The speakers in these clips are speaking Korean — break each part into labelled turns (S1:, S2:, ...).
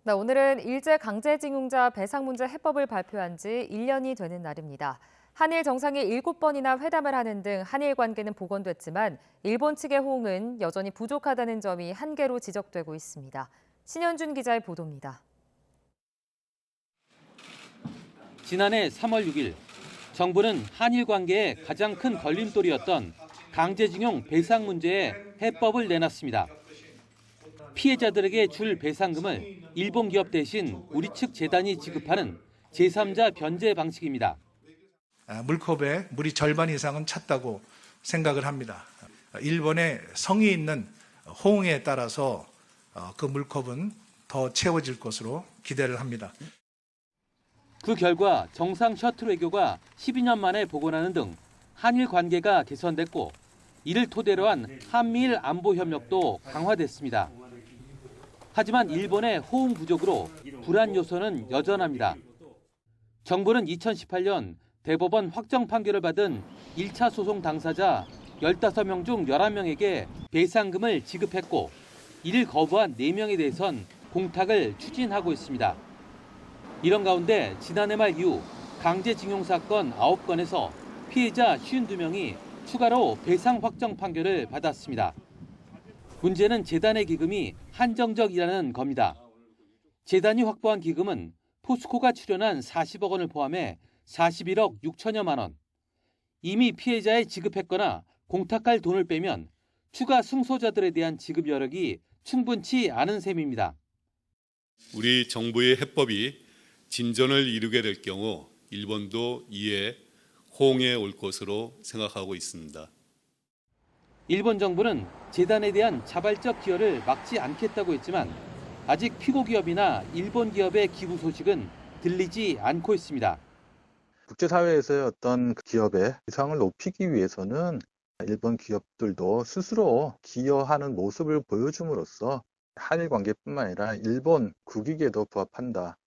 S1: 네, 오늘은 일제 강제징용자 배상 문제 해법을 발표한 지 1년이 되는 날입니다. 한일 정상이 7번이나 회담을 하는 등 한일 관계는 복원됐지만 일본 측의 호응은 여전히 부족하다는 점이 한계로 지적되고 있습니다. 신현준 기자의 보도입니다.
S2: 지난해 3월 6일 정부는 한일 관계의 가장 큰 걸림돌이었던 강제징용 배상 문제에 해법을 내놨습니다. 피해자들에게 줄 배상금을 일본 기업 대신 우리 측 재단이 지급하는 제3자 변제 방식입니다.
S3: 물컵의 물이 절반 이상은 찼다고 생각을 합니다. 일본의 성의 있는 호응에 따라서 그 물컵은 더 채워질 것으로 기대를 합니다.
S2: 그 결과 정상 셔틀 외교가 12년 만에 복원하는 등 한일 관계가 개선됐고 이를 토대로 한 한미일 안보 협력도 강화됐습니다. 하지만 일본의 호응 부족으로 불안 요소는 여전합니다. 정부는 2018년 대법원 확정 판결을 받은 1차 소송 당사자 15명 중 11명에게 배상금을 지급했고 이를 거부한 4명에 대해선 공탁을 추진하고 있습니다. 이런 가운데 지난해 말 이후 강제징용 사건 9건에서 피해자 52명이 추가로 배상 확정 판결을 받았습니다. 문제는 재단의 기금이 한정적이라는 겁니다. 재단이 확보한 기금은 포스코가 출연한 40억 원을 포함해 41억 6천여만 원. 이미 피해자에 지급했거나 공탁할 돈을 빼면 추가 승소자들에 대한 지급 여력이 충분치 않은 셈입니다.
S4: 우리 정부의 해법이 진전을 이루게 될 경우 일본도 이에 호응해 올 것으로 생각하고 있습니다.
S2: 일본 정부는 재단에 대한 자발적 기여를 막지 않겠다고 했지만 아직 피고 기업이나 일본 기업의 기부 소식은 들리지 않고 있습니다.
S5: 국제사회에서의 어떤 기업의 위상을 높이기 위해서는 일본 기업들도 스스로 기여하는 모습을 보여줌으로써 한일 관계뿐만 아니라 일본 국익에도 부합한다.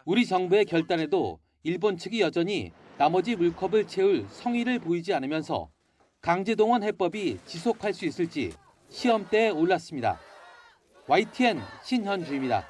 S2: 우리 정부의 결단에도 일본 측이 여전히 나머지 물컵을 채울 성의를 보이지 않으면서 강제동원 해법이 지속할 수 있을지 시험대에 올랐습니다. YTN 신현주입니다.